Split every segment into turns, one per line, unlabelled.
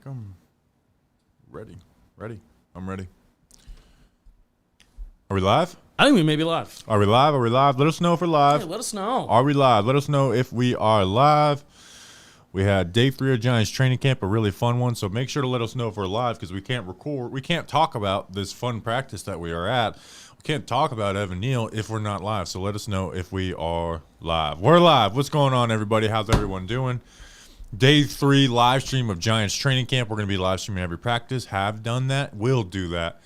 think I'm ready. I'm ready. Are we live?
I think we may be live.
Are we live? Let us know if we're live.
Hey, let us know.
Are we live? Let us know if we are live. We had day 3 of Giants training camp, a really fun one. So make sure to let us know if we're live because we can't record. We can't talk about this fun practice that we are at. We can't talk about Evan Neal if we're not live. So let us know if we are live. We're live. What's going on, everybody? How's everyone doing? Day 3 live stream of Giants training camp. We're going to be live streaming every practice. Have done that. Will do that.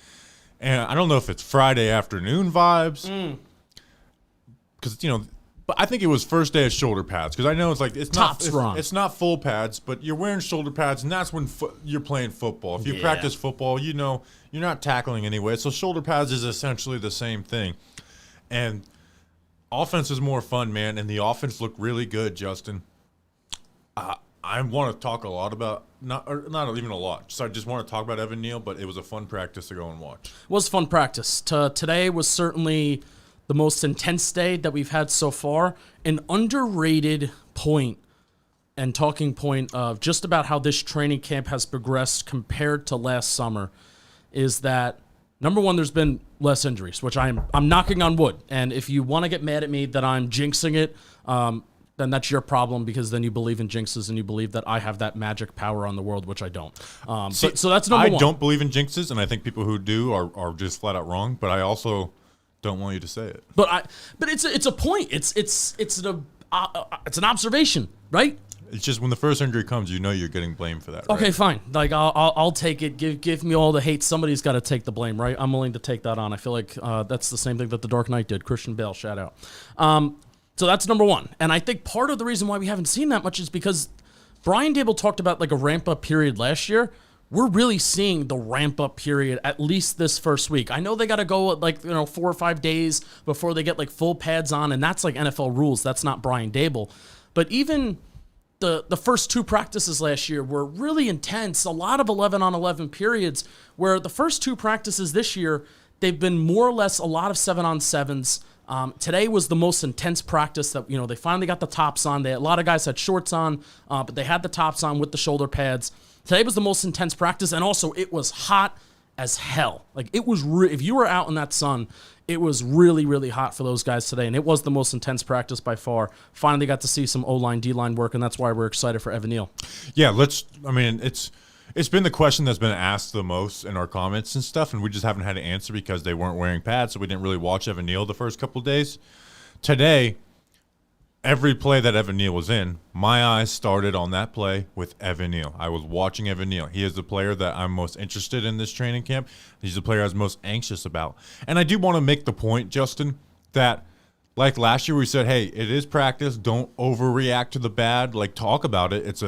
And I don't know if it's Friday afternoon vibes. Because, but I think it was first day of shoulder pads. Because I know it's like it's not full pads, but you're wearing shoulder pads, and that's when you're playing football. If you practice football, you're not tackling anyway. So shoulder pads is essentially the same thing. And offense is more fun, man. And the offense looked really good, Justin. I want to talk a lot about not even a lot. So I just want to talk about Evan Neal, but it was a fun practice to go and watch.
It was fun practice. Today was certainly the most intense day that we've had so far. An underrated point and talking point of just about how this training camp has progressed compared to last summer is that, number one, there's been less injuries, which I'm knocking on wood. And if you want to get mad at me that I'm jinxing it, then that's your problem, because then you believe in jinxes and you believe that I have that magic power on the world, which I don't. So that's number one. I don't
believe in jinxes, and I think people who do are just flat out wrong. But I also don't want you to say it.
But it's a point. It's an observation, right?
It's just when the first injury comes, you're getting blamed for that. Right?
Okay, fine. Like I'll take it. Give me all the hate. Somebody's got to take the blame, right? I'm willing to take that on. I feel like that's the same thing that the Dark Knight did. Christian Bale, shout out. So that's number one. And I think part of the reason why we haven't seen that much is because Brian Daboll talked about like a ramp-up period last year. We're really seeing the ramp-up period at least this first week. I know they got to go 4 or 5 days before they get like full pads on, and that's like NFL rules. That's not Brian Daboll. But even the first 2 practices last year were really intense, a lot of 11-on-11 periods, where the first 2 practices this year, they've been more or less a lot of 7-on-7s. Today was the most intense practice that, they finally got the tops on. A lot of guys had shorts on, but they had the tops on with the shoulder pads. Today was the most intense practice, and also it was hot as hell. Like, it was if you were out in that sun, it was really, really hot for those guys today, and it was the most intense practice by far. Finally got to see some O-line, D-line work, and that's why we're excited for Evan Neal.
Yeah, It's been the question that's been asked the most in our comments and stuff, and we just haven't had an answer because they weren't wearing pads, so we didn't really watch Evan Neal the first couple of days. Today, every play that Evan Neal was in, my eyes started on that play with Evan Neal. I was watching Evan Neal. He is the player that I'm most interested in this training camp. He's the player I was most anxious about. And I do want to make the point, Justin, that like last year we said, hey, it is practice. Don't overreact to the bad. Like, talk about it.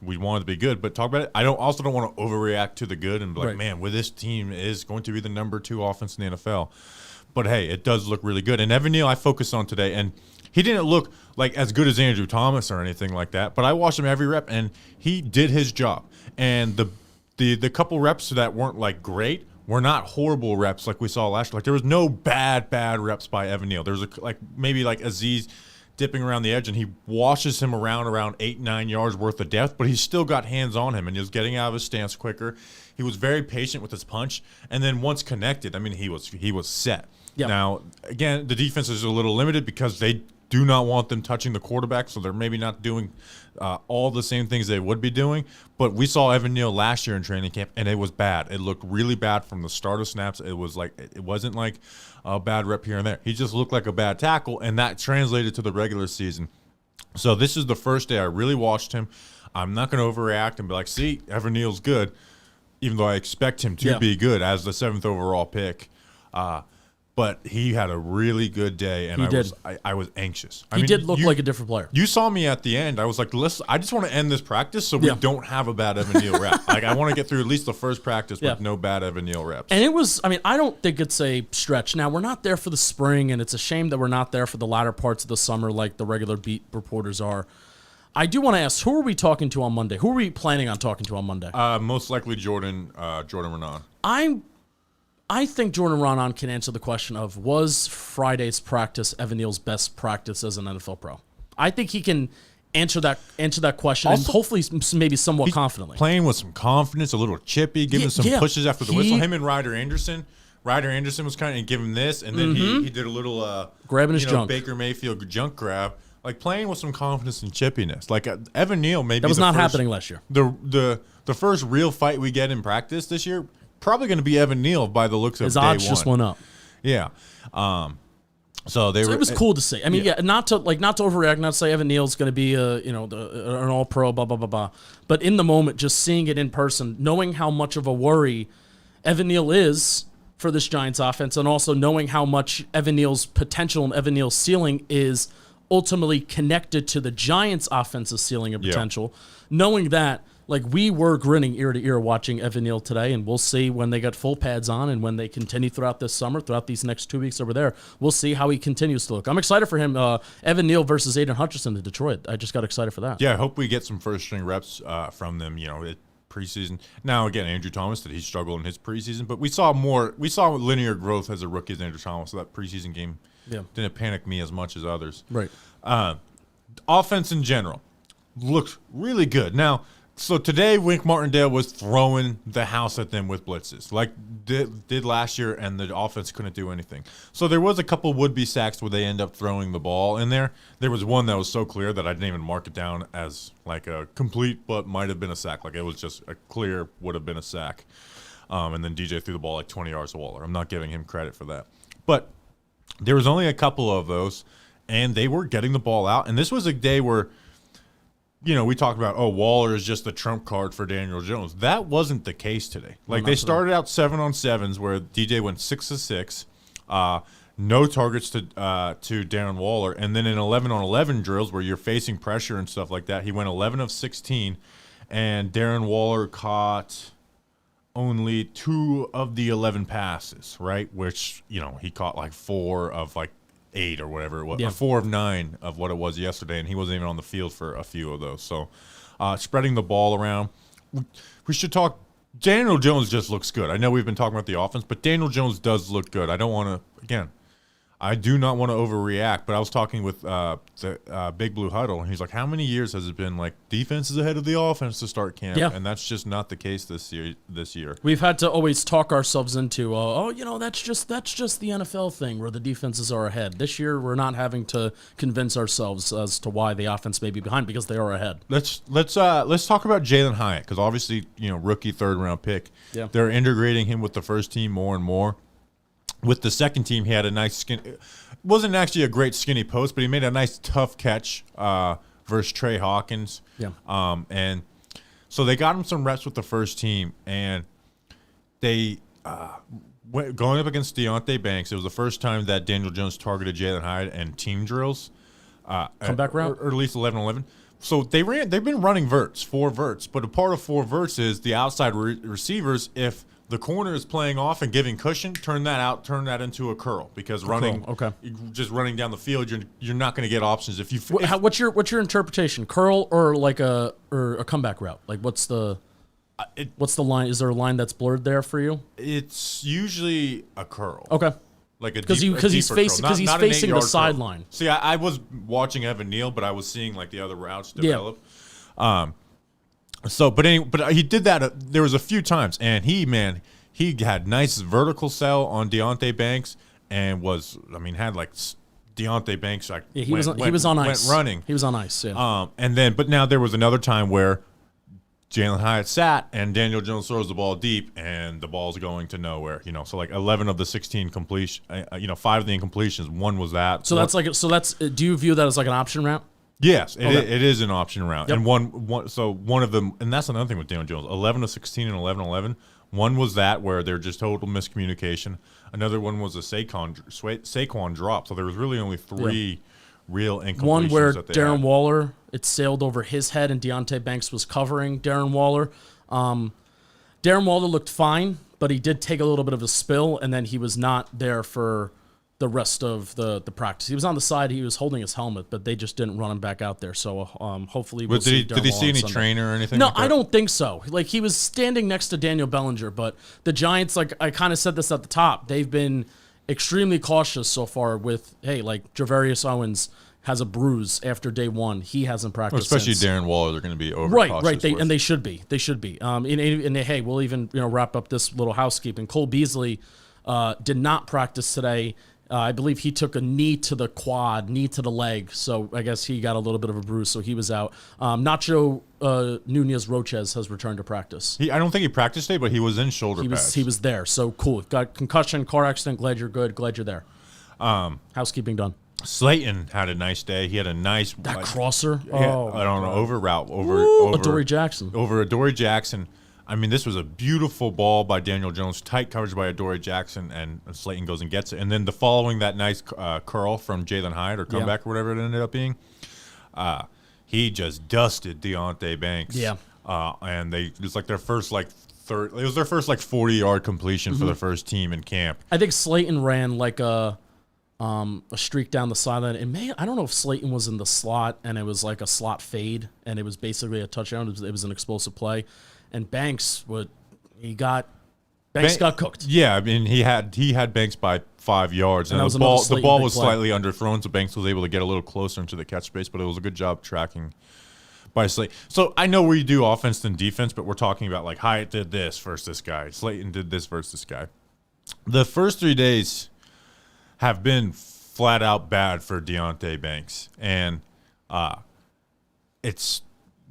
We want it to be good, but talk about it. I also don't want to overreact to the good and be like, right, man, this team is going to be the number 2 offense in the NFL. But, hey, it does look really good. And Evan Neal I focused on today, and he didn't look like as good as Andrew Thomas or anything like that, but I watched him every rep, and he did his job. And the couple reps that weren't, like, great were not horrible reps like we saw last year. Like, there was no bad reps by Evan Neal. There was, maybe Aziz dipping around the edge, and he washes him around 8-9 yards worth of depth, but he's still got hands on him, and he was getting out of his stance quicker. He was very patient with his punch, and then once connected, he was set. Yep. Now, again, the defense is a little limited because they do not want them touching the quarterback, so they're maybe not doing all the same things they would be doing. But we saw Evan Neal last year in training camp, and it was bad. It looked really bad from the start of snaps. It wasn't like a bad rep here and there. He just looked like a bad tackle, and that translated to the regular season. So this is the first day I really watched him. I'm not going to overreact and be like, see, Evan Neal's good, even though I expect him to be good as the 7th overall pick. But he had a really good day, and I was anxious.
He did look like a different player.
You saw me at the end. I was like, listen, I just want to end this practice so we don't have a bad Evan Neal rep. I want to get through at least the first practice with no bad Evan Neal reps.
And it was, I don't think it's a stretch. Now, we're not there for the spring, and it's a shame that we're not there for the latter parts of the summer like the regular beat reporters are. I do want to ask, who are we talking to on Monday? Who are we planning on talking to on Monday?
Most likely Jordan Renan.
I think Jordan Renan can answer the question of, was Friday's practice Evan Neal's best practice as an NFL pro? I think he can answer that question, and hopefully maybe somewhat confidently.
Playing with some confidence, a little chippy, giving some pushes after the whistle. Him and Ryder Anderson. Ryder Anderson was kind of giving this, and then he did a little
grabbing his junk.
Baker Mayfield junk grab, like playing with some confidence and chippiness. Like Evan Neal, maybe
that was not happening last year.
The first real fight we get in practice this year, probably going to be Evan Neal by the looks of
his
day
odds
one.
just went up.
Yeah. So it
was cool to see. I mean, not to overreact, not to say Evan Neal's going to be an all pro, blah blah blah blah. But in the moment, just seeing it in person, knowing how much of a worry Evan Neal is for this Giants offense, and also knowing how much Evan Neal's potential and Evan Neal's ceiling is ultimately connected to the Giants' offensive ceiling and potential. Knowing that, like, we were grinning ear to ear watching Evan Neal today, and we'll see when they get full pads on and when they continue throughout this summer, throughout these next 2 weeks over there, we'll see how he continues to look. I'm excited for him. Evan Neal versus Aiden Hutchinson in Detroit. I just got excited for that.
Yeah, I hope we get some first string reps from them. Preseason. Now again, Andrew Thomas, did he struggle in his preseason? But we saw linear growth as a rookie as Andrew Thomas. So that preseason game didn't panic me as much as others.
Right.
Offense in general looked really good. Now, so today Wink Martindale was throwing the house at them with blitzes, like did last year, and the offense couldn't do anything. So there was a couple would-be sacks where they end up throwing the ball in there. There was one that was so clear that I didn't even mark it down as like a complete but might have been a sack. Like it was just a clear would have been a sack. And then DJ threw the ball like 20 yards to Waller. I'm not giving him credit for that. But there was only a couple of those, and they were getting the ball out. And this was a day where we talked about, Waller is just the trump card for Daniel Jones. That wasn't the case today. Like, they started out 7-on-7s where DJ went 6 of 6, no targets to Darren Waller. And then in 11-on-11 drills where you're facing pressure and stuff like that, he went 11 of 16, and Darren Waller caught only 2 of the 11 passes, right? Which, he caught like 4 of like 8 or whatever it was, or 4 of 9 of what it was yesterday, and he wasn't even on the field for a few of those. So spreading the ball around. We should talk. Daniel Jones just looks good. I know we've been talking about the offense, but Daniel Jones does look good. I do not want to overreact, but I was talking with the Big Blue Huddle, and he's like, how many years has it been like defense is ahead of the offense to start camp?
Yeah.
And that's just not the case this year.
We've had to always talk ourselves into, that's just the NFL thing where the defenses are ahead. This year, we're not having to convince ourselves as to why the offense may be behind, because they are ahead.
Let's talk about Jalen Hyatt, because obviously, rookie 3rd-round pick.
Yeah.
They're integrating him with the first team more and more. With the second team, he had a nice it wasn't actually a great skinny post, but he made a nice tough catch versus Trey Hawkins.
Yeah.
And so they got him some reps with the first team, and they going up against Deonte Banks. It was the first time that Daniel Jones targeted Jalen Hyatt and team drills.
Comeback route,
or at least 11-11. So they've been running 4 verts, but a part of 4 verts is the outside receivers. If the corner is playing off and giving cushion, turn that into a curl, because just running down the field, you're not going to get options if you.
What's your interpretation? Curl or like a comeback route? Like what's the line? Is there a line that's blurred there for you?
It's usually a curl.
Okay.
Like
because he's facing the sideline.
See, I was watching Evan Neal, but I was seeing like the other routes develop.
Yeah.
But he did that. There was a few times, and he had nice vertical sell on Deonte Banks, and had like Deonte Banks like
he was on ice,
went running.
He was on ice. Yeah.
But now there was another time where Jalen Hyatt sat, and Daniel Jones throws the ball deep, and the ball's going to nowhere. So like 11 of the 16 completion, 5 of the incompletions, 1 was that.
So that's do you view that as like an option route?
Yes, it is an option route.
Yep.
And one of them, and that's another thing with Daniel Jones, 11 of 16 and 11-11. One was that where they're just total miscommunication. Another one was a Saquon drop. So there was really only 3 real incompletions.
One where
that they
Darren
had.
Waller, it sailed over his head, and Deonte Banks was covering Darren Waller. Darren Waller looked fine, but he did take a little bit of a spill, and then he was not there for the rest of the practice. He was on the side. He was holding his helmet, but they just didn't run him back out there. So hopefully we'll see.
Did he see any trainer or anything?
No,
like that?
I don't think so. Like, he was standing next to Daniel Bellinger, but the Giants, like I kind of said this at the top, they've been extremely cautious so far with, hey, like Javarius Owens, has a bruise after day one. He hasn't practiced.
Especially
since.
Darren Waller, they're going to be over.
Right. They should be. They should be. And hey, we'll even wrap up this little housekeeping. Cole Beasley did not practice today. I believe he took a knee to the quad, knee to the leg. So I guess he got a little bit of a bruise, so he was out. Nacho Nunez Roches has returned to practice.
I don't think he practiced today, but he was in shoulder pads.
He was there, so cool. Got concussion, car accident. Glad you're good. Glad you're there. Housekeeping done.
Slayton had a nice day. He had a nice
crosser.
I don't know, over route over
Adoree Jackson.
Over Adoree Jackson. I mean, this was a beautiful ball by Daniel Jones, tight coverage by Adoree Jackson, and Slayton goes and gets it. And then following that nice curl from Jalen Hyatt or comeback or whatever it ended up being, he just dusted Deonte Banks.
Yeah.
And it was like their first 40-yard completion for the first team in camp.
I think Slayton ran like a streak down the sideline. I don't know if Slayton was in the slot and it was like a slot fade and it was basically a touchdown. It was an explosive play. And Banks got cooked.
Yeah, I mean he had Banks by 5 yards, and the ball was slightly underthrown, so Banks was able to get a little closer into the catch space, but it was a good job tracking by Slayton. So I know we do offense than defense, but we're talking about like Hyatt did this versus this guy, Slayton did this versus this guy. The first 3 days have been flat out bad for Deonte Banks, and it's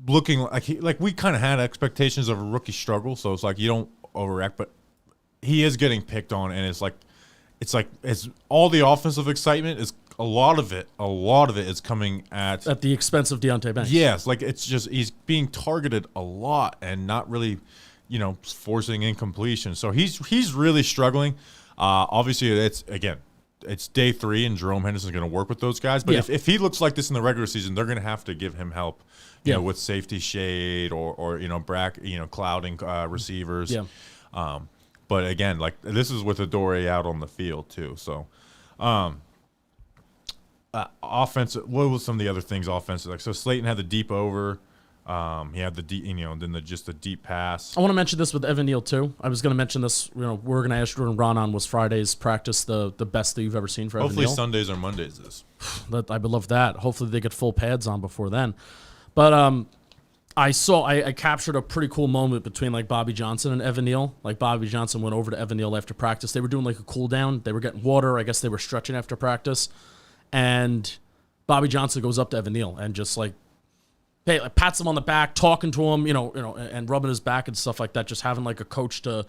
looking like we kind of had expectations of a rookie struggle, so it's like you don't overreact, but he is getting picked on, and it's all the offensive excitement is a lot of it is coming at
the expense of Deonte Banks.
Yes, like it's just he's being targeted a lot and not really, forcing incompletion. So he's really struggling. Obviously, it's day 3, and Jerome Henderson's going to work with those guys. But if he looks like this in the regular season, they're going to have to give him help, with safety shade or clouding receivers.
Yeah.
But again, like this is with Adoree out on the field too. So, offensive. What was some of the other things offensive? Like so, Slayton had the deep over. He had the deep, then just the deep pass.
I want to mention this with Evan Neal too. I was going to mention this. We're going to ask Jordan Ron on was Friday's practice the best that you've ever seen for Evan Neal.
Hopefully Sundays or Mondays is.
I would love that. Hopefully they get full pads on before then. But I captured a pretty cool moment between like Bobby Johnson and Evan Neal. Like Bobby Johnson went over to Evan Neal after practice. They were doing like a cool down. They were getting water. I guess they were stretching after practice. And Bobby Johnson goes up to Evan Neal and just like pats him on the back, talking to him, and rubbing his back and stuff like that, just having like a coach to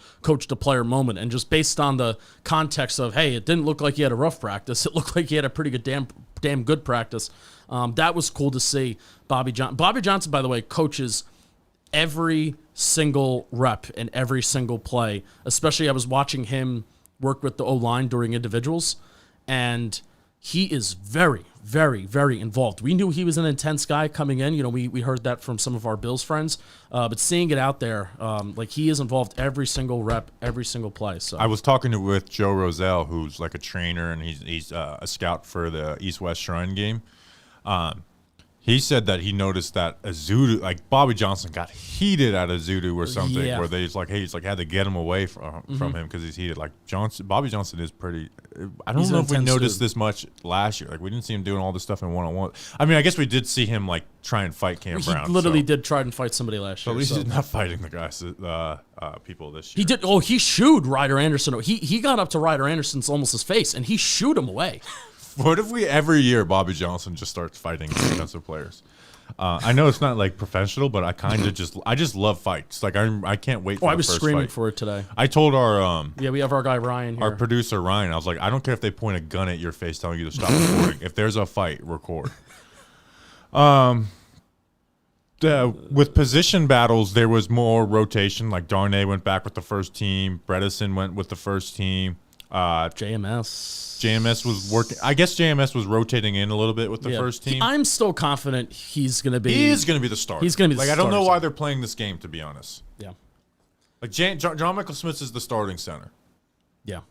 player moment. And just based on the context of, hey, it didn't look like he had a rough practice. It looked like he had a pretty good, damn good practice. That was cool to see. Bobby Johnson, by the way, coaches every single rep and every single play. Especially I was watching him work with the O-line during individuals, and he is very, very, very involved. We knew he was an intense guy coming in. We heard that from some of our Bills friends. But seeing it out there, like he is involved every single rep, every single play. So
I was talking with Joe Roselle, who's like a trainer, and he's a scout for the East-West Shrine game. He said that he noticed that Azudu, like Bobby Johnson, got heated at Azudu or something, where they had to get him away from him because he's heated. Like Bobby Johnson is pretty. I don't know if we noticed this much last year. Like we didn't see him doing all this stuff in one-on-one. I mean, I guess we did see him like try and fight Cam Brown.
He literally did try and fight somebody last year.
At least he's not fighting the guys, people this year.
He did. Oh, he shooed Ryder Anderson. He got up to Ryder Anderson's almost his face, and he shooed him away.
What if every year Bobby Johnson just starts fighting defensive players? I know it's not like professional, but I just love fights. Like I can't wait for
I was screaming for it today.
I told our
we have our guy Ryan here.
Our producer Ryan. I was like, I don't care if they point a gun at your face telling you to stop recording. If there's a fight, record. With position battles, there was more rotation. Like Darnay went back with the first team. Bredesen went with the first team. JMS was working. I guess JMS was rotating in a little bit with the first team.
I'm still confident he's going to be.
He's going to be the starter.
He's going to be the starter.
I don't know why they're playing this game, to be honest.
Yeah.
Like John Michael Smith is the starting center.
Yeah.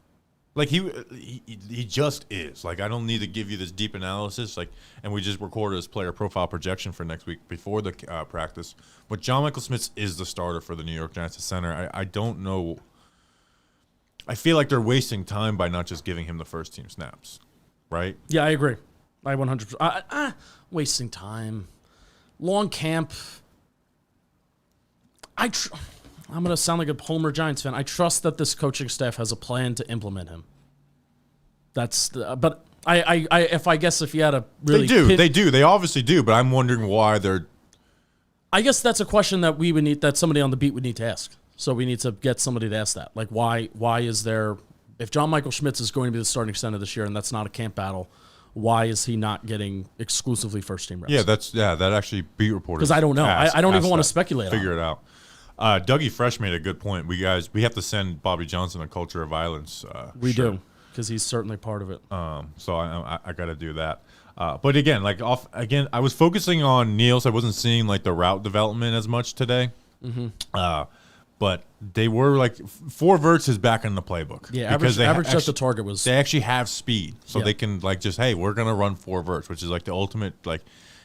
Like he just is. Like I don't need to give you this deep analysis. Like, and we just recorded his player profile projection for next week before the practice. But John Michael Smith is the starter for the New York Giants at center. I don't know. I feel like they're wasting time by not just giving him the first team snaps, right?
Yeah, I agree. I 100%. Wasting time. Long camp. I'm going to sound like a Homer Giants fan. I trust that this coaching staff has a plan to implement him. But I guess if you had a really
they do. They obviously do. But I'm wondering why they're.
I guess that's a question that somebody on the beat would need to ask. So we need to get somebody to ask that. Like, why is there, if John Michael Schmitz is going to be the starting center this year and that's not a camp battle, why is he not getting exclusively first team reps?
That actually beat reporters.
Because I don't know. I don't even want to speculate.
Figure it out. Dougie Fresh made a good point. We have to send Bobby Johnson a culture of violence.
We do, because he's certainly part of it.
So I got to do that. But again, I was focusing on Neal, so I wasn't seeing like the route development as much today. Mm-hmm. But they were like 4 verts is back in the playbook.
Yeah, average at the target was.
They actually have speed, so they can like just we're gonna run 4 verts, which is like the ultimate like.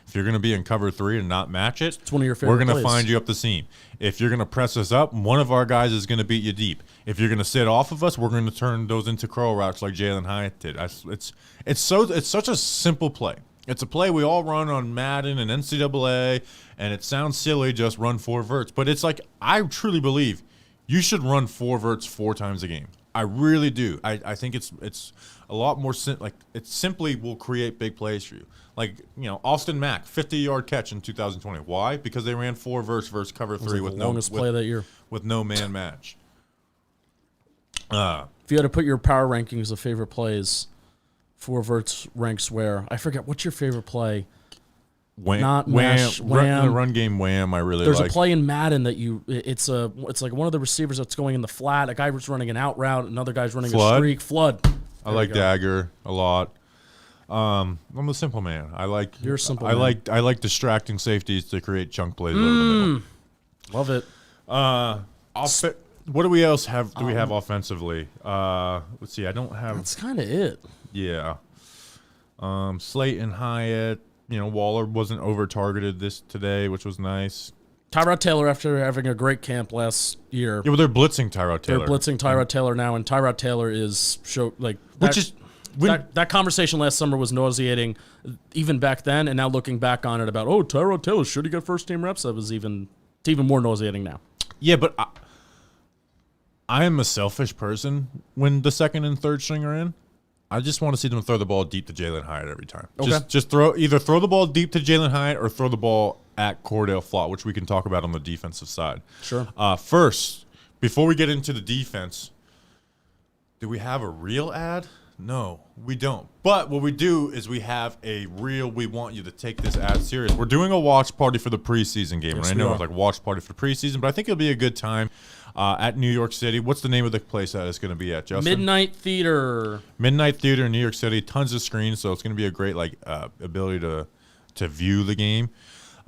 If you're going to be in cover 3 and not match it,
it's one of your favorite
we're going to
plays.
find you up the seam. If you're going to press us up, one of our guys is going to beat you deep. If you're going to sit off of us, we're going to turn those into curl routes like Jalen Hyatt did. It's such a simple play. It's a play we all run on Madden and NCAA, and it sounds silly, just run 4 verts. But it's like, I truly believe you should run 4 verts 4 times a game. I really do. I think it's a lot more it simply will create big plays for you. Like, Austin Mack, 50-yard catch in 2020. Why? Because they ran 4 versus cover 3 with
longest play that year
with no man match.
If you had to put your power rankings of favorite plays, 4 verts ranks where? I forget. What's your favorite play? Not mesh, wham.
The run game wham. I really
There's
like.
a play in Madden that it's like one of the receivers that's going in the flat. A guy was running an out route. Another guy's running a streak. Flood.
I like Dagger a lot. I'm a simple man.
You're a simple
man.
Man.
I like distracting safeties to create chunk plays over the middle.
Love it.
What do we else have? Do we have offensively? Let's see. I don't have.
That's kind of it.
Yeah. Slayton, Hyatt. Waller wasn't over targeted today, which was nice.
Tyrod Taylor, after having a great camp last year.
Yeah, well, they're blitzing Tyrod Taylor.
They're blitzing Tyrod Taylor now, and Tyrod Taylor is that conversation last summer was nauseating, even back then, and now looking back on it about Tyrod Taylor should he get first team reps? It's even more nauseating now.
Yeah, but I am a selfish person when the second and third string are in. I just want to see them throw the ball deep to Jalen Hyatt every time.
Okay.
Just throw the ball deep to Jalen Hyatt or throw the ball at Cordell Flott, which we can talk about on the defensive side.
Sure.
First, before we get into the defense, do we have a real ad? No, we don't. But what we do is we have a real, we want you to take this ad serious. We're doing a watch party for the preseason game.
Yes,
and I know it's like watch party for preseason, but I think it'll be a good time at New York City. What's the name of the place that it's going to be at, Justin?
Midnight Theater in
New York City. Tons of screens, so it's going to be a great ability to view the game.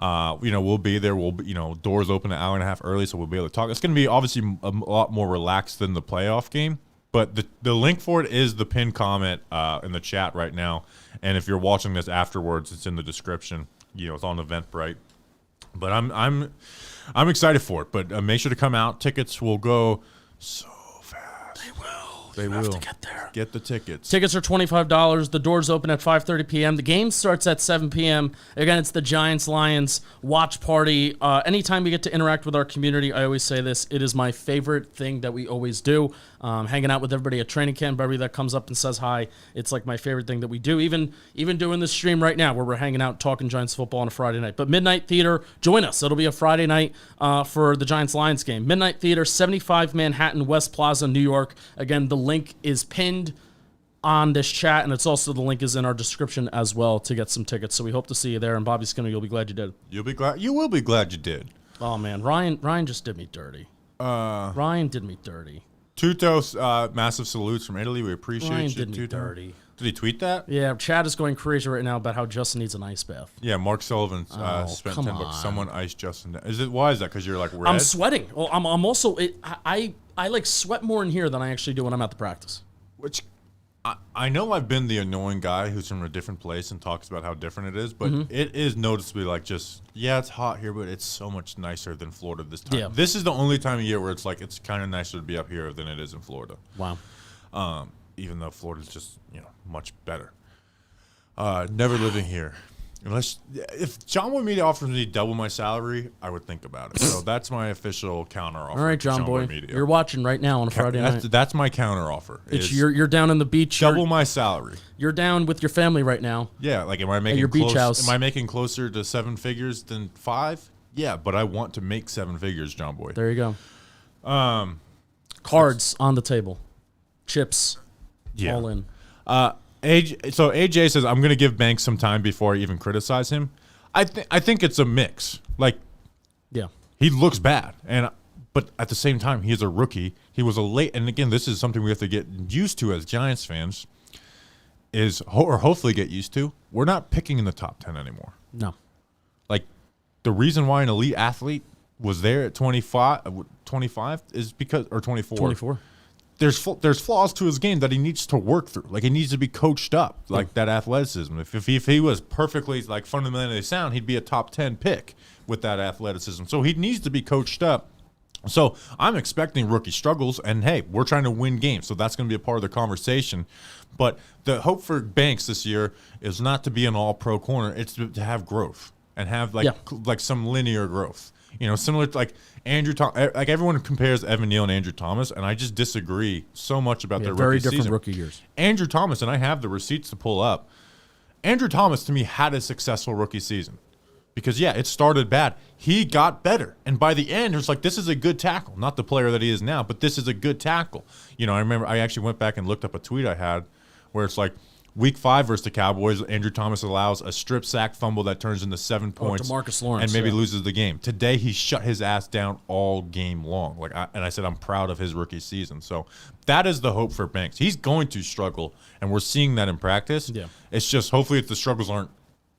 We'll be there. Doors open an hour and a half early, so we'll be able to talk. It's going to be obviously a lot more relaxed than the playoff game. But the link for it is the pinned comment in the chat right now. And if you're watching this afterwards, it's in the description. It's on Eventbrite. But I'm excited for it. But make sure to come out. Tickets will go so fast. They will.
Have to get there.
Get the tickets.
Tickets are $25. The doors open at 5:30 p.m. The game starts at 7 p.m. Again, it's the Giants-Lions watch party. Anytime we get to interact with our community, I always say this, it is my favorite thing that we always do. Hanging out with everybody at training camp, everybody that comes up and says hi, it's like my favorite thing that we do. Even doing this stream right now where we're hanging out talking Giants football on a Friday night. But Midnight Theater, join us. It'll be a Friday night for the Giants-Lions game. Midnight Theater, 75 Manhattan, West Plaza, New York. Again, the link is pinned on this chat, and it's also the link is in our description as well to get some tickets. So we hope to see you there. And Bobby Skinner, you'll be glad you did.
You will be glad you did.
Oh man, Ryan just did me dirty. Ryan did me dirty.
Tutos, massive salutes from Italy. We appreciate
Ryan
you.
did me dirty.
Did he tweet that?
Yeah, Chad is going crazy right now about how Justin needs an ice bath.
Yeah, Mark Sullivan spent $10. Someone iced Justin. Why is that? Because you're like red?
I'm sweating. Well, I'm also I like sweat more in here than I actually do when I'm at the practice.
Which I know I've been the annoying guy who's from a different place and talks about how different it is, but it is noticeably like it's hot here, but it's so much nicer than Florida this time.
Yeah. This
is the only time of year where it's like it's kind of nicer to be up here than it is in Florida.
Wow.
Even though Florida's just much better. Never living here. If John Boy Media offers me double my salary, I would think about it. So that's my official counter offer.
All right, John Boy.
Media.
You're watching right now on a Friday night.
That's my counter offer.
You're down on the beach.
Double my salary.
You're down with your family right now.
Yeah, like am I making
your beach house?
Am I making closer to 7 figures than 5? Yeah, but I want to make 7 figures, John Boy.
There you go. Cards on the table, chips, all in.
So AJ says I'm going to give Banks some time before I even criticize him. I think it's a mix. Like,
yeah,
he looks bad, but at the same time, he is a rookie. He was a late, and again, this is something we have to get used to as Giants fans. Or hopefully get used to. We're not picking in the top 10 anymore.
No,
like the reason why an elite athlete was there at 25 is because, or 24.
24.
There's flaws to his game that he needs to work through. Like, he needs to be coached up, like that athleticism. If he was perfectly, like, fundamentally sound, he'd be a top 10 pick with that athleticism. So he needs to be coached up. So I'm expecting rookie struggles, and, hey, we're trying to win games, so that's going to be a part of the conversation. But the hope for Banks this year is not to be an all-pro corner. It's to have growth and have, like some linear growth. You know, similar to like Andrew Thomas. Like, everyone compares Evan Neal and Andrew Thomas, and I just disagree so much about their
very
rookie
different
season.
rookie years.
Andrew Thomas, and I have the receipts to pull up. Andrew Thomas, to me, had a successful rookie season because, yeah, it started bad. He got better, and by the end, it was like, this is a good tackle. Not the player that he is now, but this is a good tackle. You know, I remember I actually went back and looked up a tweet I had where it's like, Week 5 versus the Cowboys, Andrew Thomas allows a strip sack fumble that turns into 7 points
DeMarcus Lawrence,
and maybe loses the game. Today, he shut his ass down all game long. And I said I'm proud of his rookie season. So that is the hope for Banks. He's going to struggle, and we're seeing that in practice.
Yeah.
It's just hopefully if the struggles aren't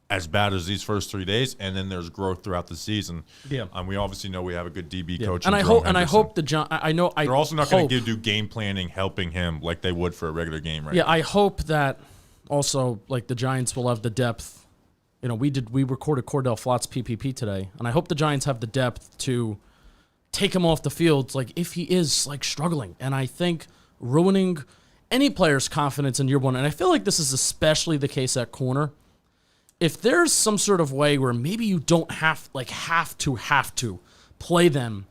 as bad as these first 3 days, and then there's growth throughout the season.
Yeah.
We obviously know we have a good DB coach.
And I hope
they're also not going to do game planning, helping him like they would for a regular game, right?
Yeah, I hope that. Also, like, the Giants will have the depth. You know, we recorded Cordell Flott's PPP today, and I hope the Giants have the depth to take him off the field, like, if he is, like, struggling. And I think ruining any player's confidence in year one, and I feel like this is especially the case at corner, if there's some sort of way where maybe you don't have to play them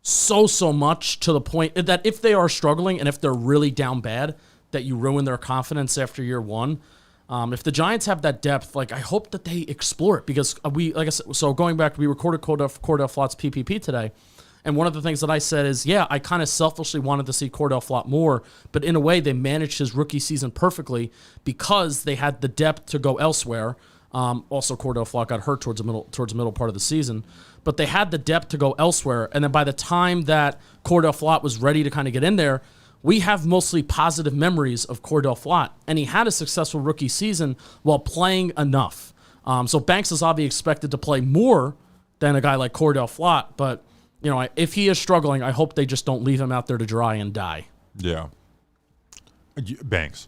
so much to the point that if they are struggling and if they're really down bad, that you ruin their confidence after year one. If the Giants have that depth, like, I hope that they explore it because like I said, so going back, we recorded Cordell Flott's PPP today, and one of the things that I said is, yeah, I kind of selfishly wanted to see Cordell Flott more, but in a way they managed his rookie season perfectly because they had the depth to go elsewhere. Also, Cordell Flott got hurt towards the middle part of the season, but they had the depth to go elsewhere, and then by the time that Cordell Flott was ready to kind of get in there, we have mostly positive memories of Cordell Flott, and he had a successful rookie season while playing enough. So Banks is obviously expected to play more than a guy like Cordell Flott, but you know, if he is struggling, I hope they just don't leave him out there to dry and die.
Yeah. Banks.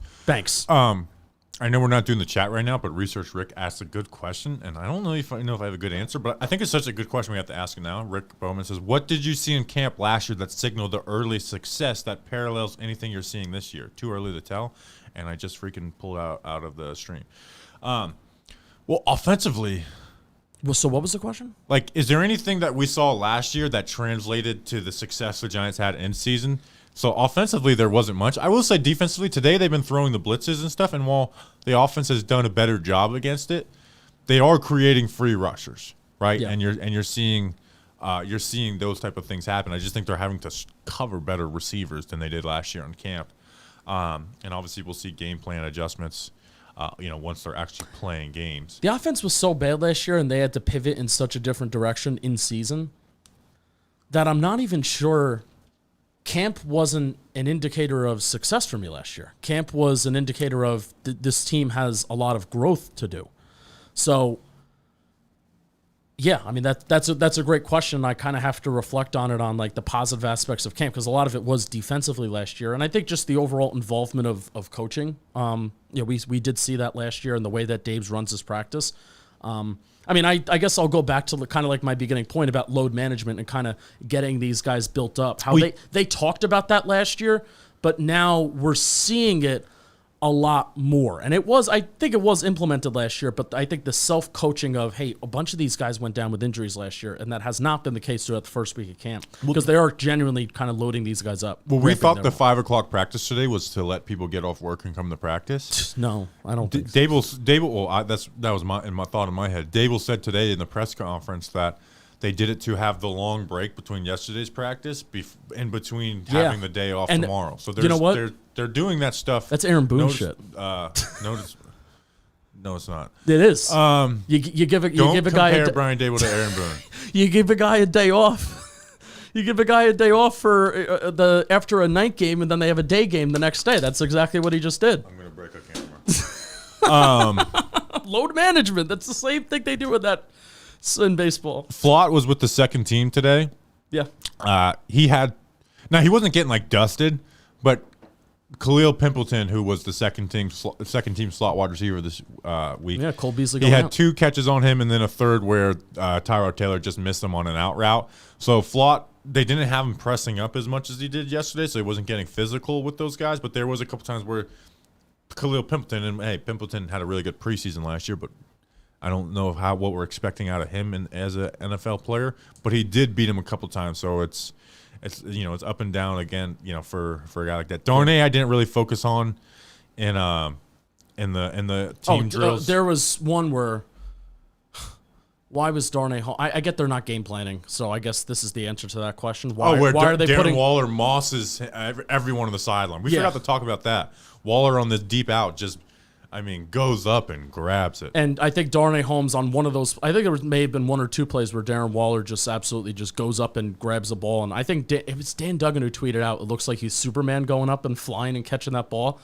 I know we're not doing the chat right now, but Research Rick asked a good question, and I don't know if I have a good answer, but I think it's such a good question we have to ask now. Rick Bowman says, what did you see in camp last year that signaled the early success that parallels anything you're seeing this year? Too early to tell, and I just freaking pulled out of the stream. Well, offensively...
Well, so what was the question?
Like, is there anything that we saw last year that translated to the success the Giants had in season? So offensively, there wasn't much. I will say defensively, today they've been throwing the blitzes and stuff, and while the offense has done a better job against it, they are creating free rushers, right?
Yeah.
And you're seeing those type of things happen. I just think they're having to cover better receivers than they did last year in camp, and obviously we'll see game plan adjustments. Once they're actually playing games.
The offense was so bad last year, and they had to pivot in such a different direction in season that I'm not even sure. Camp wasn't an indicator of success for me last year. Camp was an indicator of this team has a lot of growth to do. So, yeah, I mean, that's a great question. I kind of have to reflect on it on, like, the positive aspects of camp because a lot of it was defensively last year. And I think just the overall involvement of coaching. We did see that last year in the way that Daves runs his practice. I guess I'll go back to kind of like my beginning point about load management and kind of getting these guys built up. How they talked about that last year, but now we're seeing it a lot more. And I think it was implemented last year, but I think the self-coaching of, hey, a bunch of these guys went down with injuries last year, and that has not been the case throughout the first week of camp because they are genuinely kind of loading these guys up.
Well, we thought the 5 o'clock practice today was to let people get off work and come to practice.
No, I don't think so.
Dable, that was my thought in my head. Dable said today in the press conference that they did it to have the long break between yesterday's practice in between having the day off tomorrow. So
you know what?
They're doing that stuff.
That's Aaron Boone shit.
No, it's not.
It is. You give a guy
compare Brian Dable to Aaron Boone.
You give a guy a day off. You give a guy a day off for after a night game, and then they have a day game the next day. That's exactly what he just did.
I'm gonna break a camera.
Load management. That's the same thing they do with that in baseball.
Flott was with the second team today.
Yeah.
He wasn't getting like dusted, but Khalil Pimpleton, who was the second team slot wide receiver this week.
Yeah, Cole Beasley.
He had 2 catches on him, and then a third where Tyrod Taylor just missed him on an out route. So Flott, they didn't have him pressing up as much as he did yesterday, so he wasn't getting physical with those guys. But there was a couple times where Khalil Pimpleton, Pimpleton had a really good preseason last year, but I don't know what we're expecting out of him as an NFL player. But he did beat him a couple times, so it's up and down again, for a guy like that. Darnay, I didn't really focus on in the team drills.
There was one where why was Darnay home? I get they're not game planning, so I guess this is the answer to that question. Why are they
Darren
putting
Waller mosses everyone on the sideline? We forgot to talk about that. Waller on the deep out goes up and grabs it.
And I think Darnay Holmes on one of those, I think there may have been 1 or 2 plays where Darren Waller just absolutely just goes up and grabs the ball. And I think it was Dan Duggan who tweeted out, it looks like he's Superman going up and flying and catching that ball.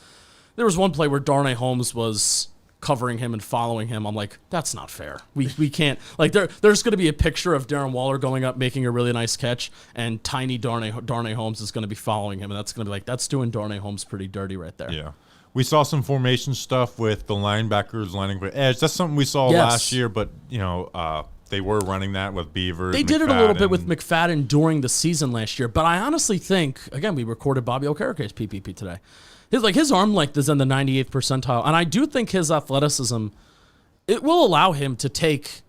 There was one play where Darnay Holmes was covering him and following him. I'm like, that's not fair. We can't. Like there's going to be a picture of Darren Waller going up, making a really nice catch, and tiny Darnay Holmes is going to be following him. And that's going to be like, that's doing Darnay Holmes pretty dirty right there.
Yeah. We saw some formation stuff with the linebackers lining for edge. That's something we saw last year, but they were running that with Beavers.
They did it a little bit with McFadden during the season last year, but I honestly think, again, we recorded Bobby Okereke's PPP today. His arm length is in the 98th percentile, and I do think his athleticism, it will allow him to take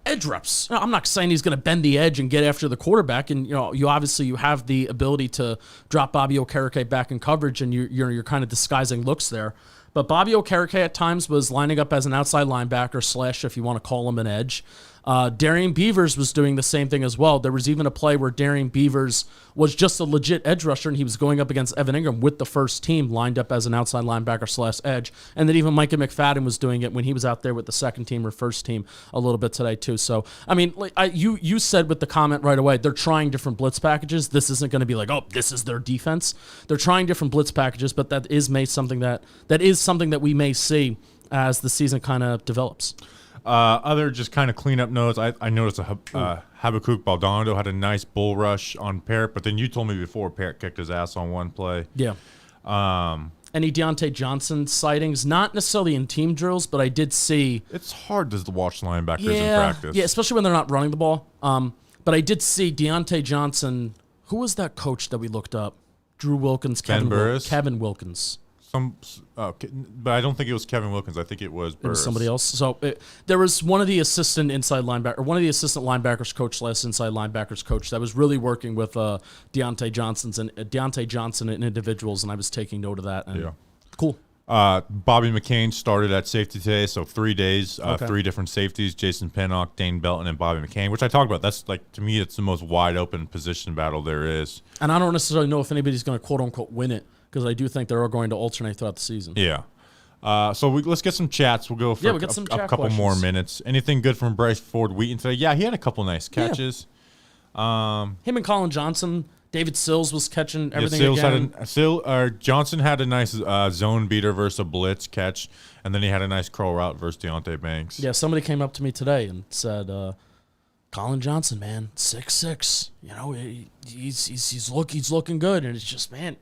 edge reps. I'm not saying he's going to bend the edge and get after the quarterback, and you obviously have the ability to drop Bobby Okereke back in coverage, and you're kind of disguising looks there. But Bobby Okereke at times was lining up as an outside linebacker / if you want to call him an edge. Darian Beavers was doing the same thing as well. There was even a play where Darian Beavers was just a legit edge rusher, and he was going up against Evan Ingram with the first team lined up as an outside linebacker / edge. And then even Micah McFadden was doing it when he was out there with the second team or first team a little bit today too. So, you said with the comment right away, they're trying different blitz packages. This isn't going to be like, oh, this is their defense. They're trying different blitz packages, but that is something that we may see as the season kind of develops.
Other just kind of cleanup notes. I noticed Habakkuk Baldonado had a nice bull rush on Parrott, but then you told me before Parrott kicked his ass on one play.
Yeah. Any Deonte Johnson sightings? Not necessarily in team drills, but I did see.
It's hard to watch linebackers in practice.
Yeah, especially when they're not running the ball. But I did see Deonte Johnson. Who was that coach that we looked up? Drew Wilkins, Kevin Wilkins.
But I don't think it was Kevin Wilkins. I think it was Burris.
It was somebody else. So there was one of the assistant linebackers coach / inside linebackers coach that was really working with Deonte Johnson and individuals, and I was taking note of that. And cool.
Bobby McCain started at safety today, so 3 days, 3 different safeties: Jason Pinnock, Dane Belton, and Bobby McCain, which I talked about. That's to me, it's the most wide open position battle there is.
And I don't necessarily know if anybody's going to quote unquote win it, because I do think they're all going to alternate throughout the season.
Yeah. So let's get some chats. We'll go for a couple
questions.
more minutes. Anything good from Bryce Ford Wheaton today? Yeah, he had a couple nice catches.
Yeah. Him and Colin Johnson. David Sills was catching everything again.
Johnson had a nice zone beater versus a blitz catch, and then he had a nice curl route versus Deonte Banks.
Yeah, somebody came up to me today and said, Colin Johnson, man, 6'6". He's looking good, and it's just, man.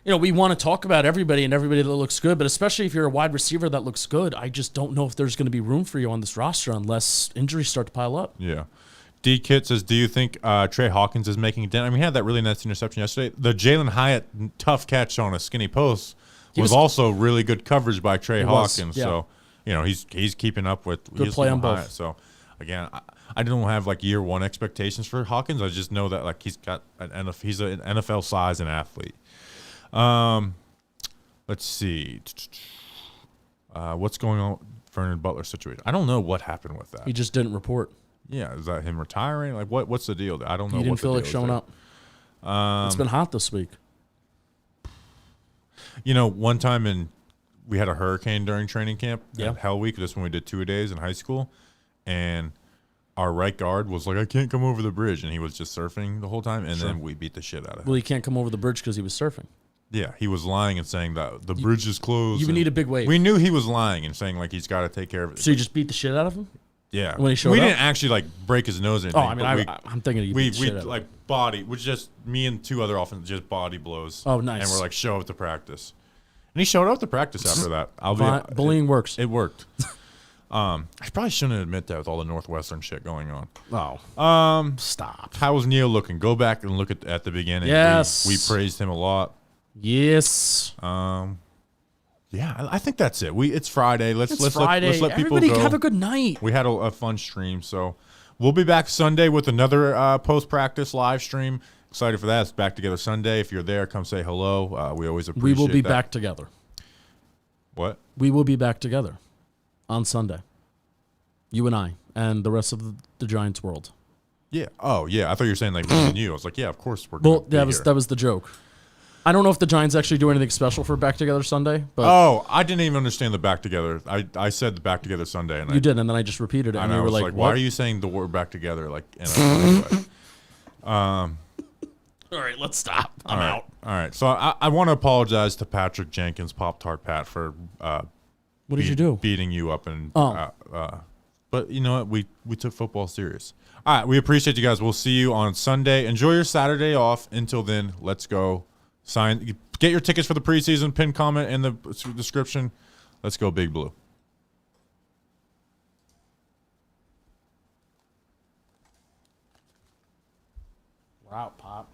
We want to talk about everybody and everybody that looks good, but especially if you're a wide receiver that looks good, I just don't know if there's going to be room for you on this roster unless injuries start to pile up.
Yeah. D. Kit says, do you think Trey Hawkins is making a dent? He had that really nice interception yesterday. The Jalen Hyatt tough catch on a skinny post was also really good coverage by Trey Hawkins.
Yeah.
So, he's keeping up with
Good play on both.
Hyatt. So, again, I don't have like year one expectations for Hawkins. I just know that like he's an NFL size and athlete. Let's see. What's going on with Vernon Butler's situation? I don't know what happened with that.
He just didn't report.
Yeah, is that him retiring? Like, what's the deal? I don't know.
He didn't
what
feel
the
like
deal
showing
is
up. It's been hot this week.
One time we had a hurricane during training camp.
Yeah.
Hell Week. This when we did 2-a-days in high school, and our right guard was like, "I can't come over the bridge," and he was just surfing the whole time. And then we beat the shit out of him.
Well, he can't come over the bridge because he was surfing.
Yeah, he was lying and saying that the bridge is closed.
You would need a big wave.
We knew he was lying and saying like he's got to take care of it.
So you just beat the shit out of him?
Yeah.
When he showed
we
up?
didn't actually like break his nose or
Oh,
anything.
I mean, I'm thinking you beat the shit out of him.
like body, which just me and two other offenses just body blows.
Oh, nice.
And we're like, show up to practice. And he showed up to practice after that.
Bullying works.
It worked. I probably shouldn't admit that with all the Northwestern shit going on.
Oh. Stop.
How was Neal looking? Go back and look at the beginning.
Yes.
We praised him a lot.
Yes.
Yeah, I think that's it. It's Friday. Let's
Friday.
let people
Everybody
go.
have a good night.
We had a fun stream, so we'll be back Sunday with another post-practice live stream. Excited for that. It's Back Together Sunday. If you're there, come say hello. We always appreciate
We will be
that.
back together.
What?
We will be back together on Sunday. You and I and the rest of the Giants world.
Yeah. Oh, yeah. I thought you were saying like me and you. I was like, yeah, of course we're going to be here.
That was the joke. I don't know if the Giants actually do anything special for Back Together Sunday, but
I didn't even understand the Back Together. I said the Back Together Sunday, and
you did, and then I just repeated it, and you were like,
why are you saying the word Back Together like in a funny way?
All right, let's stop. I'm out.
All right. So I want to apologize to Patrick Jenkins, Pop Tart Pat, for
What did you do?
beating you up and but you know what? We took football serious. All right, we appreciate you guys. We'll see you on Sunday. Enjoy your Saturday off. Until then, let's go. Get your tickets for the preseason. Pin comment in the description. Let's go Big Blue.
We're out, Pop.